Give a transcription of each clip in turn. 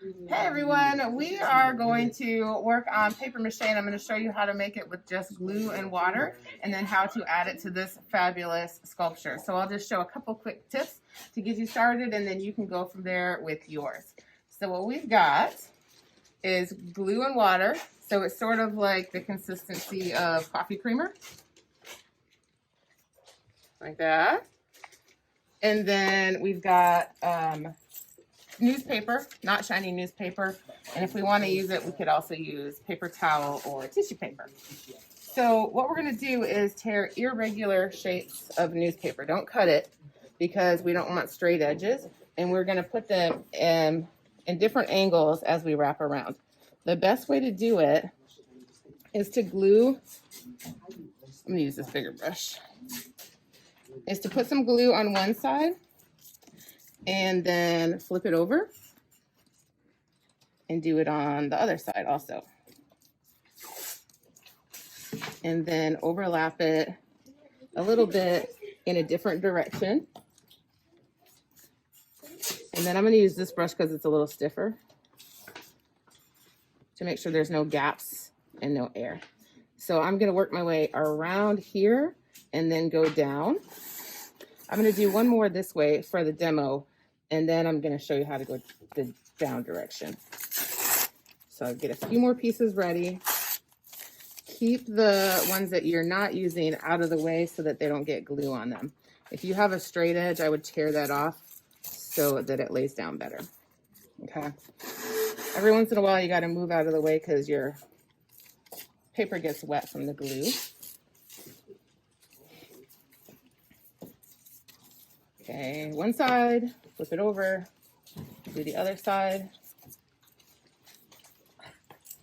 Hey everyone, we are going to work on paper mache and I'm going to show you how to make it with just glue and water and then how to add it to this fabulous sculpture. So I'll just show a couple quick tips to get you started and then you can go from there with yours. So what we've got is glue and water. So it's sort of like the consistency of coffee creamer. Like that. And then we've got newspaper, not shiny newspaper. And if we want to use it, we could also use paper towel or tissue paper. So what we're going to do is tear irregular shapes of newspaper. Don't cut it because we don't want straight edges. And we're going to put them in different angles as we wrap around. The best way to do it is to glue, I'm going to use this bigger brush, is to put some glue on one side and then flip it over and do it on the other side also. And then overlap it a little bit in a different direction. And then I'm going to use this brush because it's a little stiffer to make sure there's no gaps and no air. So I'm going to work my way around here and then go down. I'm going to do one more this way for the demo, and then I'm going to show you how to go the down direction. So I'll get a few more pieces ready. Keep the ones that you're not using out of the way so that they don't get glue on them. If you have a straight edge, I would tear that off so that it lays down better. Okay. Every once in a while, you got to move out of the way because your paper gets wet from the glue. Okay, one side, flip it over, do the other side,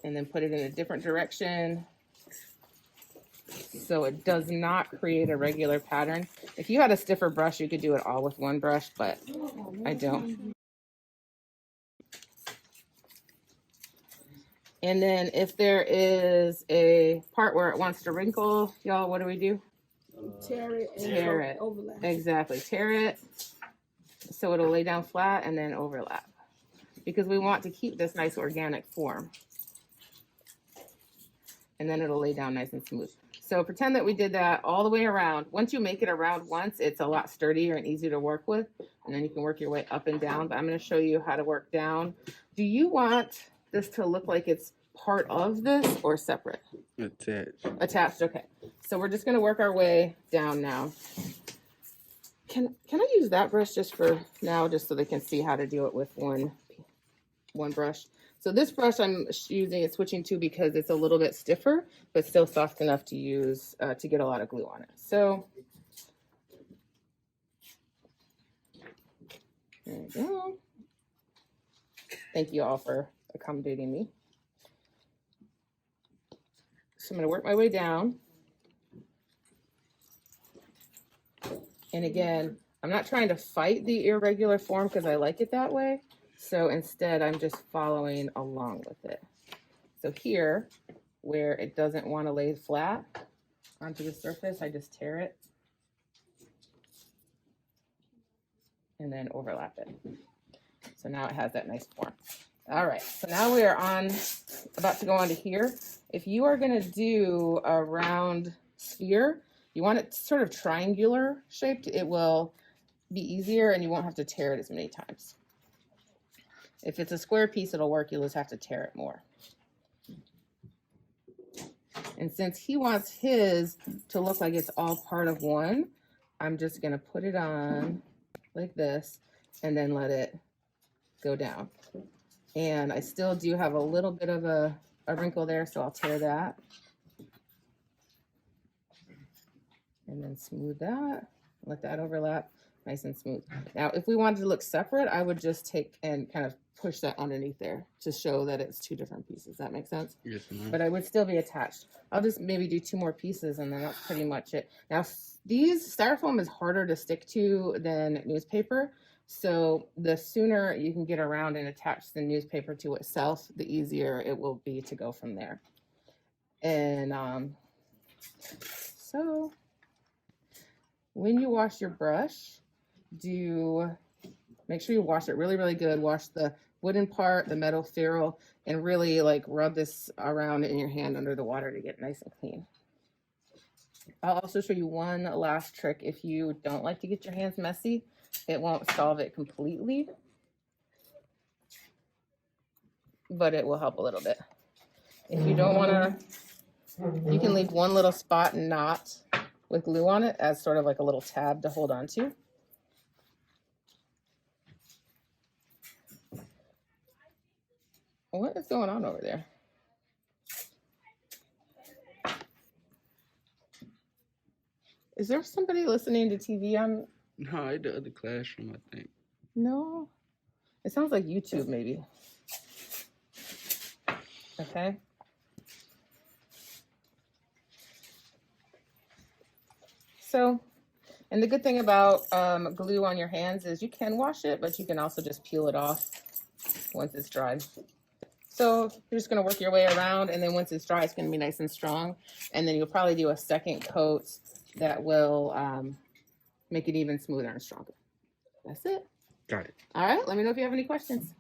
and then put it in a different direction so it does not create a regular pattern. If you had a stiffer brush, you could do it all with one brush, but I don't. And then if there is a part where it wants to wrinkle, y'all, what do we do? Tear it and Tear it. overlap. Exactly. Tear it so it'll lay down flat and then overlap. Because we want to keep this nice organic form. And then it'll lay down nice and smooth. So pretend that we did that all the way around. Once you make it around once, it's a lot sturdier and easier to work with. And then you can work your way up and down. But I'm going to show you how to work down. Do you want this to look like it's part of this or separate? Attached. Attached, okay. So we're just going to work our way down now. Can I use that brush just for now, just so they can see how to do it with one brush? So this brush I'm using it switching to because it's a little bit stiffer, but still soft enough to use to get a lot of glue on it. So there we go. Thank you all for accommodating me. So I'm going to work my way down. And again, I'm not trying to fight the irregular form because I like it that way. So instead, I'm just following along with it. So here, where it doesn't want to lay flat onto the surface, I just tear it and then overlap it. So now it has that nice form. All right, so now we are about to go on to here. If you are going to do a round sphere, you want it sort of triangular shaped, it will be easier and you won't have to tear it as many times. If it's a square piece, it'll work, you'll just have to tear it more. And since he wants his to look like it's all part of one, I'm just going to put it on like this and then let it go down. And I still do have a little bit of a wrinkle there, so I'll tear that. And then smooth that, let that overlap nice and smooth. Now, if we wanted to look separate, I would just take and kind of push that underneath there to show that it's two different pieces. That makes sense? Yes, ma'am. But I would still be attached. I'll just maybe do 2 more pieces and then that's pretty much it. Now, these styrofoam is harder to stick to than newspaper. So the sooner you can get around and attach the newspaper to itself, the easier it will be to go from there. And so when you wash your brush, make sure you wash it really, really good. Wash the wooden part, the metal ferrule, and really like rub this around in your hand under the water to get nice and clean. I'll also show you one last trick. If you don't like to get your hands messy, it won't solve it completely, but it will help a little bit. If you don't want to, you can leave one little spot and knot with glue on it as sort of like a little tab to hold on to. What is going on over there? Is there somebody listening to TV on? No, at the other classroom, I think. No, it sounds like YouTube maybe. Okay. So, and the good thing about glue on your hands is you can wash it, but you can also just peel it off once it's dry. So you're just going to work your way around, and then once it's dry, it's going to be nice and strong. And then you'll probably do a second coat that will make it even smoother and stronger. That's it. Got it. All right, let me know if you have any questions.